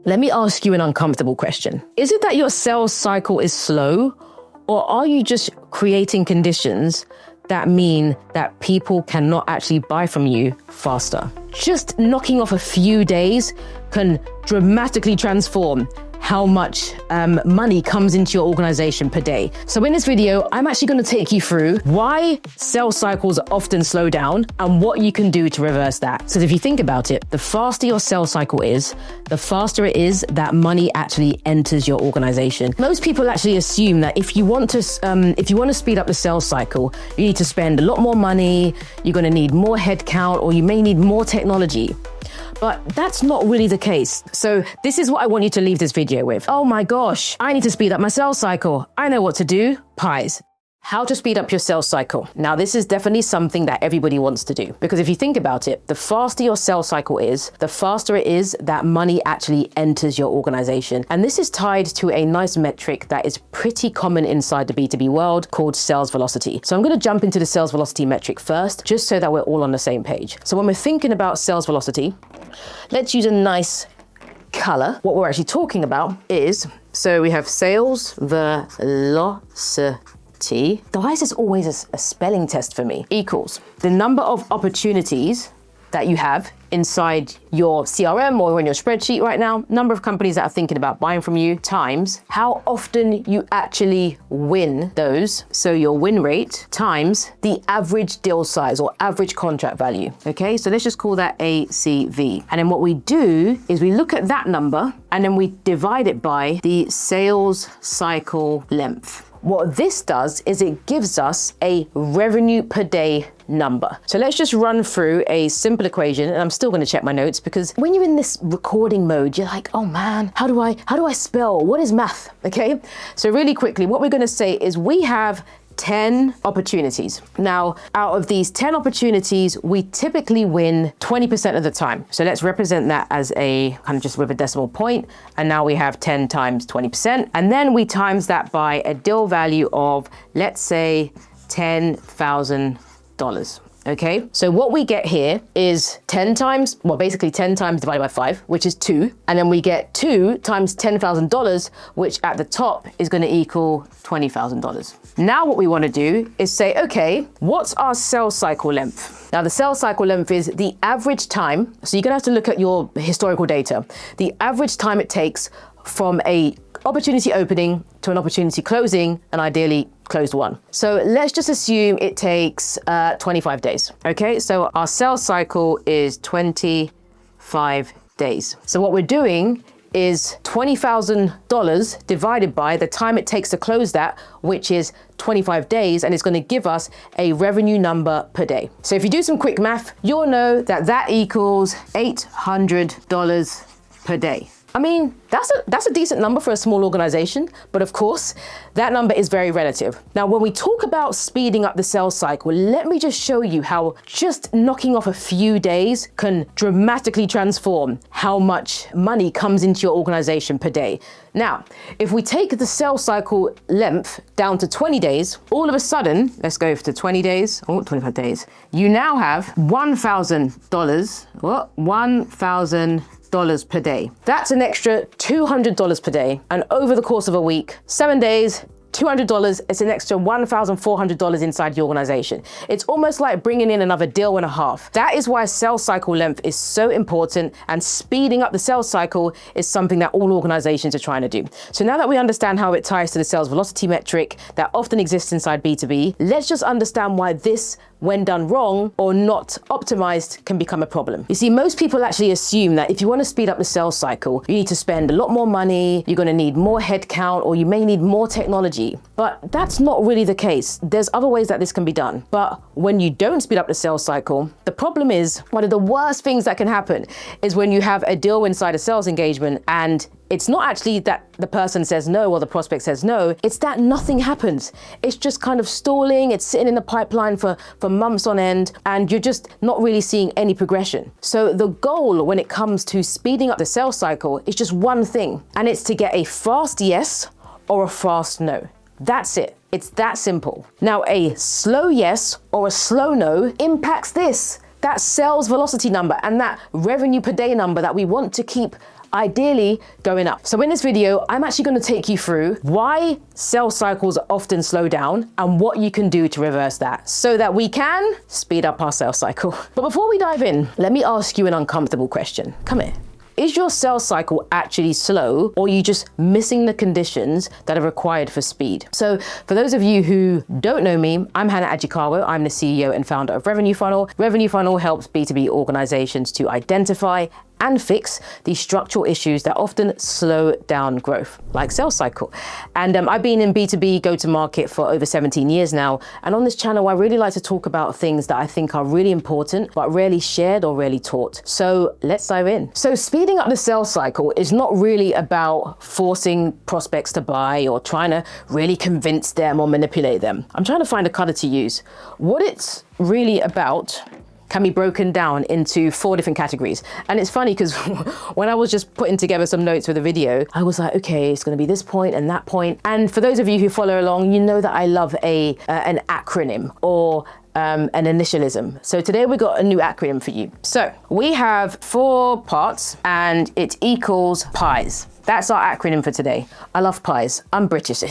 Let me ask you an uncomfortable question. Is it that your sales cycle is slow, or are you just creating conditions that mean that people cannot actually buy from you faster? Just knocking off a few days can dramatically transform how much money comes into your organization per day. So in this video, I'm actually going to take you through why sales cycles often slow down and what you can do to reverse that. So if you think about it, the faster your sales cycle is, the faster it is that money actually enters your organization. Most people actually assume that if you want to speed up the sales cycle, you need to spend a lot more money, you're going to need more headcount, or you may need more technology. But that's not really the case. So this is what I want you to leave this video with. Oh my gosh, I need to speed up my sales cycle. I know what to do. PIES. How to speed up your sales cycle. Now, this is definitely something that everybody wants to do, because if you think about it, the faster your sales cycle is, the faster it is that money actually enters your organization. And this is tied to a nice metric that is pretty common inside the B2B world called sales velocity. So I'm going to jump into the sales velocity metric first, just so that we're all on the same page. So when we're thinking about sales velocity, let's use a nice color. What we're actually talking about is, so we have sales velocity. Why is this always a spelling test for me? Equals the number of opportunities that you have inside your CRM or in your spreadsheet right now, number of companies that are thinking about buying from you, times how often you actually win those. So your win rate times the average deal size or average contract value. Okay, so let's just call that ACV. And then what we do is we look at that number and then we divide it by the sales cycle length. What this does is it gives us a revenue per day number. So let's just run through a simple equation, and I'm still going to check my notes, because when you're in this recording mode, you're like, oh man, how do I spell? What is math? Okay. So really quickly, what we're going to say is we have 10 opportunities. Now, out of these 10 opportunities, we typically win 20% of the time. So let's represent that as a kind of just with a decimal point. And now we have 10 times 20%. And then we times that by a deal value of, let's say, $10,000. Okay, so what we get here is 10 times divided by 5, which is 2. And then we get 2 times $10,000, which at the top is going to equal $20,000. Now what we want to do is say, okay, what's our sales cycle length? Now the sales cycle length is the average time. So you're going to have to look at your historical data. The average time it takes from a opportunity opening to an opportunity closing, and ideally closed one. So let's just assume it takes 25 days. Okay, so our sales cycle is 25 days. So what we're doing is $20,000 divided by the time it takes to close that, which is 25 days, and it's going to give us a revenue number per day. So if you do some quick math, you'll know that that equals $800 per day. I mean, that's a decent number for a small organization, but of course, that number is very relative. Now, when we talk about speeding up the sales cycle, let me just show you how just knocking off a few days can dramatically transform how much money comes into your organization per day. Now, if we take the sales cycle length down to 20 days, all of a sudden, let's go to 25 days, you now have $1,000 per day. That's an extra $200 per day. And over the course of a week, 7 days, $200, it's an extra $1,400 inside your organization. It's almost like bringing in another deal and a half. That is why sales cycle length is so important, and speeding up the sales cycle is something that all organizations are trying to do. So now that we understand how it ties to the sales velocity metric that often exists inside B2B, let's just understand why this, when done wrong or not optimized, can become a problem. You see, most people actually assume that if you want to speed up the sales cycle, you need to spend a lot more money, you're going to need more headcount, or you may need more technology. But that's not really the case. There's other ways that this can be done. But when you don't speed up the sales cycle, the problem is, one of the worst things that can happen is when you have a deal inside a sales engagement and it's not actually that the person says no or the prospect says no, it's that nothing happens. It's just kind of stalling, it's sitting in the pipeline for months on end, and you're just not really seeing any progression. So the goal when it comes to speeding up the sales cycle is just one thing, and it's to get a fast yes or a fast no. That's it. It's that simple. Now, a slow yes or a slow no impacts this, that sales velocity number and that revenue per day number that we want to keep ideally going up. So in this video, I'm actually going to take you through why sales cycles often slow down and what you can do to reverse that so that we can speed up our sales cycle. But before we dive in, let me ask you an uncomfortable question. Come here. Is your sales cycle actually slow, or are you just missing the conditions that are required for speed? So for those of you who don't know me, I'm Ajikawo. I'm the CEO and founder of Revenue Funnel. Revenue Funnel helps B2B organizations to identify and fix these structural issues that often slow down growth, like sales cycle. And I've been in B2B go-to-market for over 17 years now. And on this channel, I really like to talk about things that I think are really important, but rarely shared or rarely taught. So let's dive in. So speeding up the sales cycle is not really about forcing prospects to buy or trying to really convince them or manipulate them. I'm trying to find a color to use. What it's really about can be broken down into 4 different categories. And it's funny because when I was just putting together some notes for the video, I was like, okay, it's going to be this point and that point. And for those of you who follow along, you know that I love an acronym or an initialism. So today we got a new acronym for you. So we have 4 parts and it equals PIES. That's our acronym for today. I love pies. I'm British.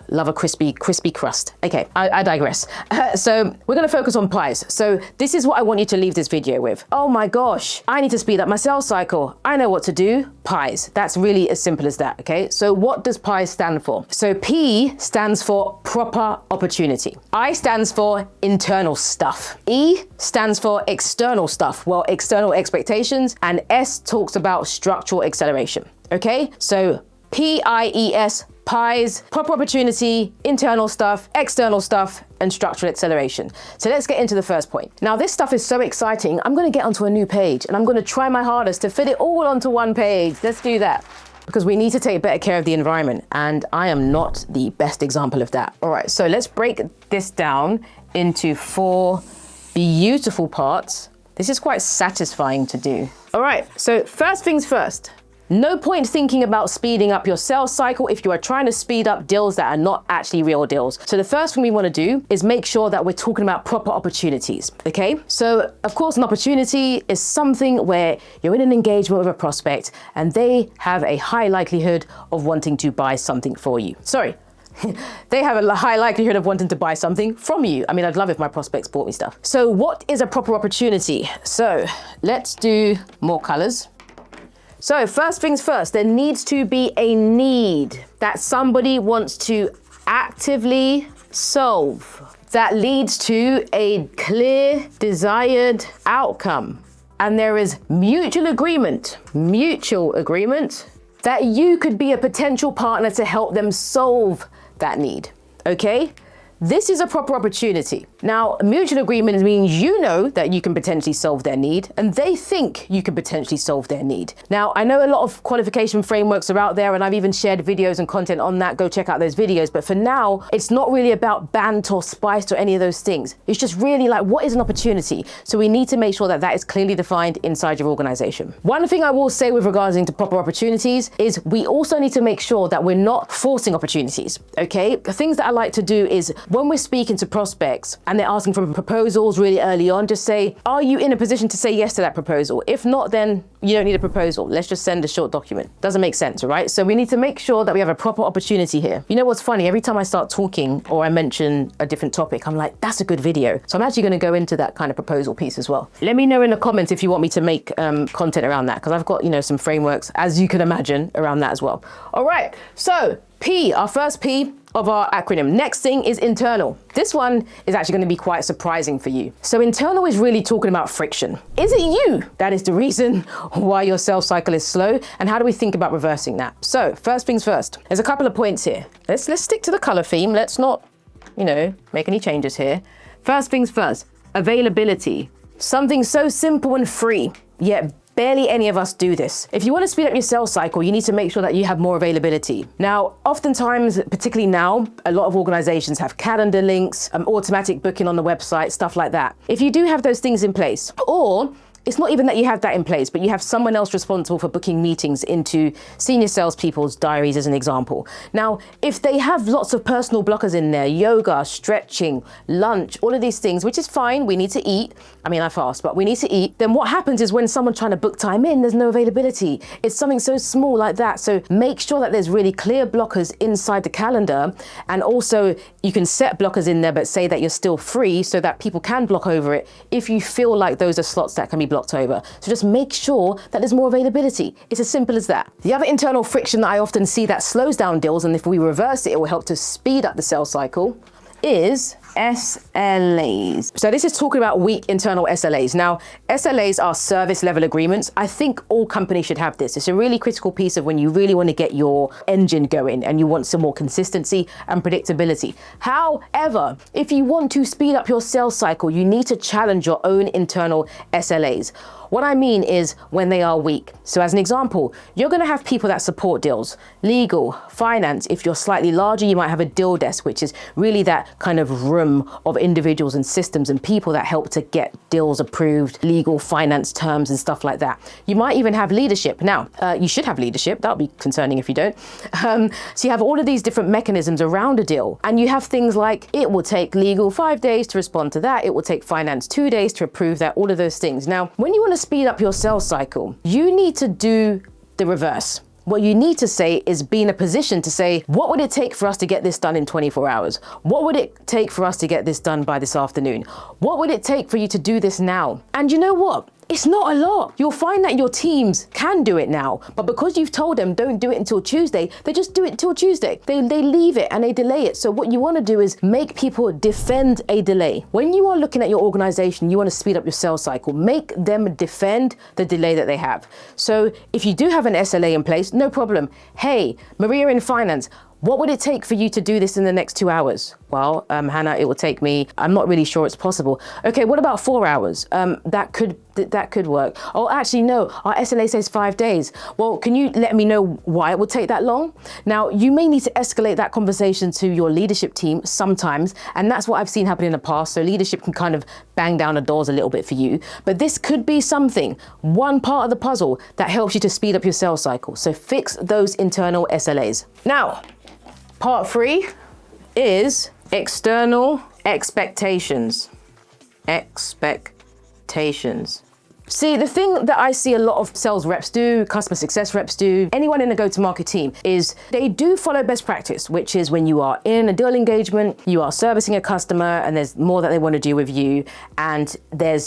Love a crispy crust. Okay, I digress. So we're gonna focus on pies. So this is what I want you to leave this video with. Oh my gosh, I need to speed up my sales cycle. I know what to do. Pies. That's really as simple as that, okay? So what does PIES stand for? So P stands for proper opportunity. I stands for internal stuff. E stands for external stuff, well, external expectations, and S talks about structural acceleration. Okay, so PIES, PIES, proper opportunity, internal stuff, external stuff, and structural acceleration. So let's get into the first point. Now this stuff is so exciting, I'm gonna get onto a new page and I'm gonna try my hardest to fit it all onto one page. Let's do that. Because we need to take better care of the environment, and I am not the best example of that. All right, so let's break this down into 4 beautiful parts. This is quite satisfying to do. All right, so first things first. No point thinking about speeding up your sales cycle if you are trying to speed up deals that are not actually real deals. So the first thing we want to do is make sure that we're talking about proper opportunities, okay? So of course, an opportunity is something where you're in an engagement with a prospect and they have a high likelihood of wanting to buy something for you. Sorry. They have a high likelihood of wanting to buy something from you. I mean, I'd love if my prospects bought me stuff. So what is a proper opportunity? So let's do more colors. So first things first, there needs to be a need that somebody wants to actively solve that leads to a clear desired outcome. And there is mutual agreement that you could be a potential partner to help them solve that need, okay? This is a proper opportunity. Now, mutual agreement means you know that you can potentially solve their need and they think you can potentially solve their need. Now, I know a lot of qualification frameworks are out there and I've even shared videos and content on that. Go check out those videos. But for now, it's not really about bant or spiced or any of those things. It's just really like, what is an opportunity? So we need to make sure that that is clearly defined inside your organization. One thing I will say with regards to proper opportunities is we also need to make sure that we're not forcing opportunities, okay? The things that I like to do is when we're speaking to prospects and they're asking for proposals really early on, just say, are you in a position to say yes to that proposal? If not, then you don't need a proposal. Let's just send a short document. Doesn't make sense, right? So we need to make sure that we have a proper opportunity here. You know what's funny? Every time I start talking or I mention a different topic, I'm like, that's a good video. So I'm actually going to go into that kind of proposal piece as well. Let me know in the comments if you want me to make content around that, because I've got, some frameworks, as you can imagine, around that as well. All right, so P, our first P of our acronym. Next thing is internal. This one is actually going to be quite surprising for you. So internal is really talking about friction. Is it you that is the reason why your sales cycle is slow? And how do we think about reversing that? So first things first, there's a couple of points here. Let's stick to the color theme. Let's not, make any changes here. First things first, availability. Something so simple and free, yet barely any of us do this. If you want to speed up your sales cycle, you need to make sure that you have more availability. Now, oftentimes, particularly now, a lot of organizations have calendar links, automatic booking on the website, stuff like that. If you do have those things in place, or it's not even that you have that in place, but you have someone else responsible for booking meetings into senior salespeople's diaries as an example. Now, if they have lots of personal blockers in there, yoga, stretching, lunch, all of these things, which is fine, we need to eat. I mean, I fast, but we need to eat. Then what happens is when someone's trying to book time in, there's no availability. It's something so small like that. So make sure that there's really clear blockers inside the calendar. And also you can set blockers in there, but say that you're still free so that people can block over it if you feel like those are slots that can be blocked over. So just make sure that there's more availability. It's as simple as that. The other internal friction that I often see that slows down deals, and if we reverse it, it will help to speed up the sales cycle, is SLAs. So this is talking about weak internal SLAs. Now, SLAs are service level agreements. I think all companies should have this. It's a really critical piece of when you really want to get your engine going and you want some more consistency and predictability. However, if you want to speed up your sales cycle, you need to challenge your own internal SLAs. What I mean is when they are weak. So as an example, you're going to have people that support deals, legal, finance. If you're slightly larger, you might have a deal desk, which is really that kind of room of individuals and systems and people that help to get deals approved, legal, finance terms and stuff like that. You might even have leadership. Now, you should have leadership. That would be concerning if you don't. So you have all of these different mechanisms around a deal. And you have things like it will take legal 5 days to respond to that. It will take finance 2 days to approve that, all of those things. Now, when you want to speed up your sales cycle, you need to do the reverse. What you need to say is be in a position to say, what would it take for us to get this done in 24 hours? What would it take for us to get this done by this afternoon? What would it take for you to do this now? And you know what? It's not a lot. You'll find that your teams can do it now, but because you've told them don't do it until Tuesday, they just do it until Tuesday. They leave it and they delay it. So what you want to do is make people defend a delay. When you are looking at your organization, you want to speed up your sales cycle, make them defend the delay that they have. So if you do have an SLA in place, no problem. Hey, Maria in finance, what would it take for you to do this in the next 2 hours? Well, Hannah, it will take me, I'm not really sure it's possible. Okay, what about 4 hours? That could work. Oh, actually, no, our SLA says 5 days. Well, can you let me know why it would take that long? Now, you may need to escalate that conversation to your leadership team sometimes, and that's what I've seen happen in the past. So leadership can kind of bang down the doors a little bit for you, but this could be something, one part of the puzzle that helps you to speed up your sales cycle. So fix those internal SLAs. Now, part 3 is external expectations. Expectations. See, the thing that I see a lot of sales reps do, customer success reps do, anyone in a go-to-market team is they do follow best practice, which is when you are in a deal engagement, you are servicing a customer and there's more that they want to do with you, and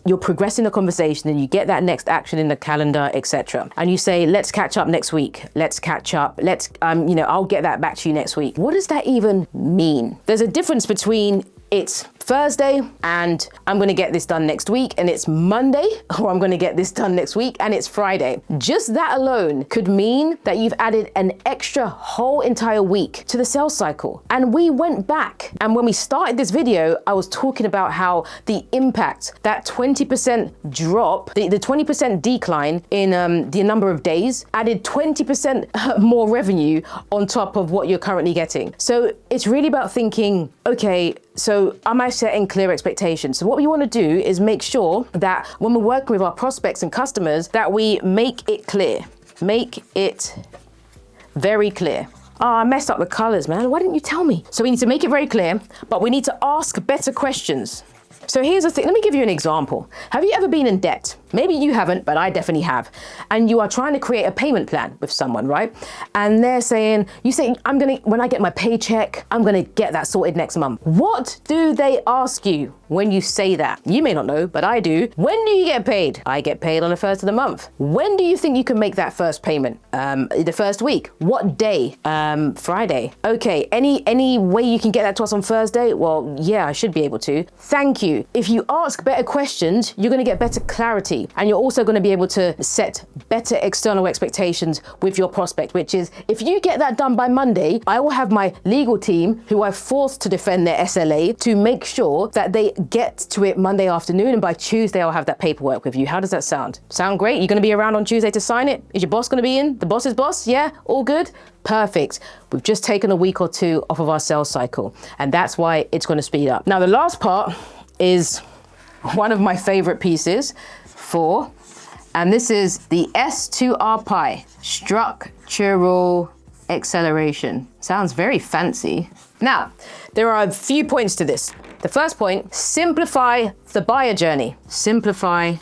you're progressing the conversation and you get that next action in the calendar, etc. And you say, let's catch up next week. Let's catch up. I'll get that back to you next week. What does that even mean? There's a difference between it's Thursday and I'm going to get this done next week, and it's Monday, or I'm going to get this done next week and it's Friday. Just that alone could mean that you've added an extra whole entire week to the sales cycle. And we went back, and when we started this video, I was talking about how the impact, that 20% drop, the 20% decline in the number of days added 20% more revenue on top of what you're currently getting. So it's really about thinking, okay, so am I setting clear expectations? So what we want to do is make sure that when we're working with our prospects and customers, that we make it clear. Make it very clear. Oh, I messed up the colors, man. Why didn't you tell me? So we need to make it very clear, but we need to ask better questions. So here's the thing, let me give you an example. Have you ever been in debt? Maybe you haven't, but I definitely have. And you are trying to create a payment plan with someone, right? And they're saying, when I get my paycheck, I'm gonna get that sorted next month. What do they ask you when you say that? You may not know, but I do. When do you get paid? I get paid on the first of the month. When do you think you can make that first payment? The first week. What day? Friday. Okay, any way you can get that to us on Thursday? Well, yeah, I should be able to. Thank you. If you ask better questions, you're gonna get better clarity. And you're also going to be able to set better external expectations with your prospect, which is if you get that done by Monday, I will have my legal team who I've forced to defend their SLA to make sure that they get to it Monday afternoon. And by Tuesday, I'll have that paperwork with you. How does that sound? Sound great? You're going to be around on Tuesday to sign it? Is your boss going to be in? The boss's boss? Yeah? All good? Perfect. We've just taken a week or two off of our sales cycle. And that's why it's going to speed up. Now, the last part is one of my favorite pieces for And this is the S2R PIE, structural acceleration. Sounds very fancy. Now, there are a few points to this. The first point, simplify the buyer journey. Simplify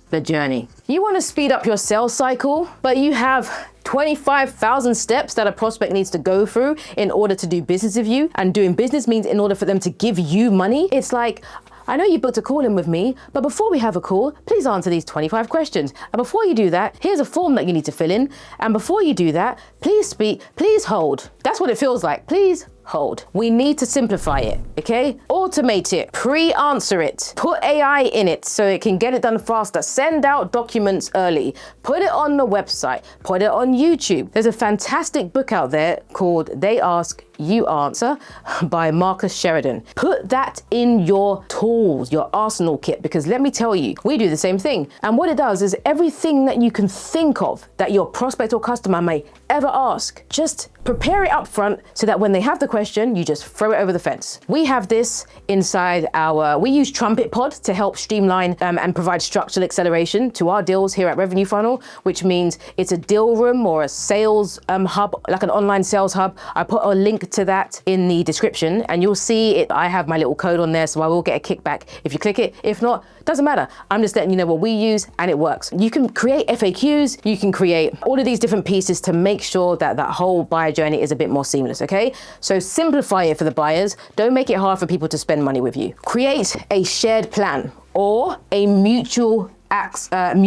the journey. You want to speed up your sales cycle, but you have 25,000 steps that a prospect needs to go through in order to do business with you. And doing business means in order for them to give you money. It's like, I know you booked a call in with me, but before we have a call, please answer these 25 questions. And before you do that, here's a form that you need to fill in. And before you do that, please speak, please hold. That's what it feels like. Please hold. We need to simplify it, okay? Automate it, pre-answer it, put AI in it so it can get it done faster. Send out documents early, put it on the website, put it on YouTube. There's a fantastic book out there called They Ask, You Answer by Marcus Sheridan. Put that in your tools, your arsenal kit, because let me tell you, we do the same thing. And what it does is everything that you can think of that your prospect or customer may ever ask, just prepare it up front so that when they have the question, you just throw it over the fence. We have this inside we use Trumpet Pod to help streamline and provide structural acceleration to our deals here at Revenue Funnel, which means it's a deal room or a sales hub, like an online sales hub. I put a link to that in the description and you'll see it. I have my little code on there, so I will get a kickback if you click it. If not, doesn't matter. I'm just letting you know what we use and it works. You can create FAQs, you can create all of these different pieces to make sure that that whole buyer journey is a bit more seamless, okay? So simplify it for the buyers. Don't make it hard for people to spend money with you. Create a shared plan or a mutual action plan.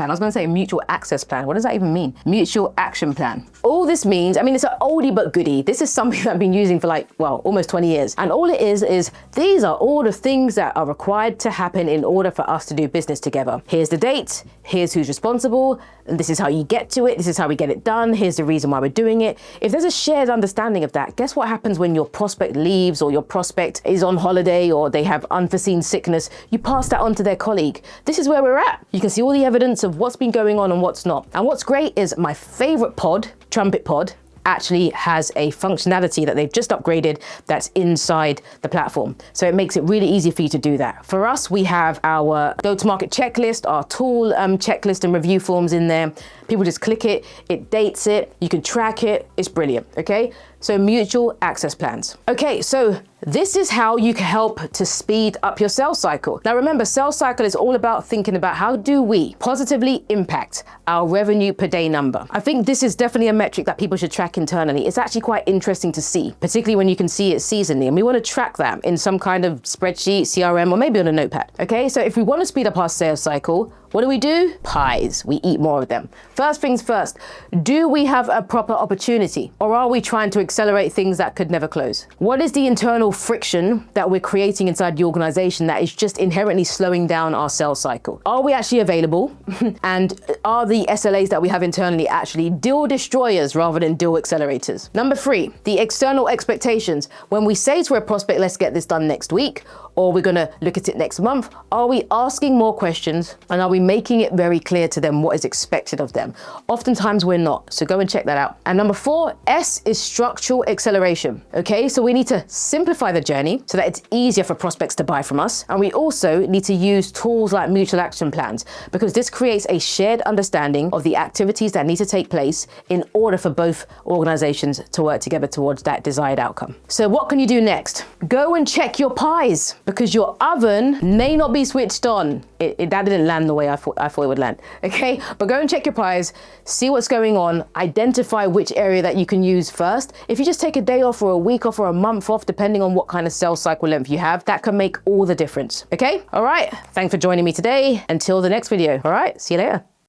I was going to say a mutual access plan. What does that even mean? Mutual action plan. All this means, I mean, it's an oldie but goodie. This is something that I've been using for almost 20 years. And all it is these are all the things that are required to happen in order for us to do business together. Here's the date. Here's who's responsible. And this is how you get to it. This is how we get it done. Here's the reason why we're doing it. If there's a shared understanding of that, guess what happens when your prospect leaves or your prospect is on holiday or they have unforeseen sickness? You pass that on to their colleague. This is where we're at. You can see all the evidence of what's been going on and what's not. And what's great is my favorite pod, Trumpet Pod, actually has a functionality that they've just upgraded that's inside the platform. So it makes it really easy for you to do that. For us, we have our go-to-market checklist, our tool checklist and review forms in there. People just click it, it dates it, you can track it. It's brilliant, okay? So mutual access plans. Okay, so this is how you can help to speed up your sales cycle. Now remember, sales cycle is all about thinking about how do we positively impact our revenue per day number. I think this is definitely a metric that people should track internally. It's actually quite interesting to see, particularly when you can see it seasonally. And we want to track that in some kind of spreadsheet, CRM, or maybe on a notepad. Okay, so if we want to speed up our sales cycle, what do? PIES. We eat more of them. First things first, do we have a proper opportunity or are we trying to accelerate things that could never close? What is the internal friction that we're creating inside the organization that is just inherently slowing down our sales cycle? Are we actually available? And are the SLAs that we have internally actually deal destroyers rather than deal accelerators? Number 3, the external expectations. When we say to a prospect, let's get this done next week, or we're gonna look at it next month, are we asking more questions and are we making it very clear to them what is expected of them? Oftentimes we're not, so go and check that out. And number 4, S is structural acceleration, okay? So we need to simplify the journey so that it's easier for prospects to buy from us. And we also need to use tools like mutual action plans because this creates a shared understanding of the activities that need to take place in order for both organizations to work together towards that desired outcome. So what can you do next? Go and check your PIES because your oven may not be switched on. That didn't land the way I thought it would land, okay? But go and check your PIES, see what's going on, identify which area that you can use first. If you just take a day off or a week off or a month off, depending on what kind of sales cycle length you have, that can make all the difference, okay? All right, thanks for joining me today. Until the next video, all right? See you later.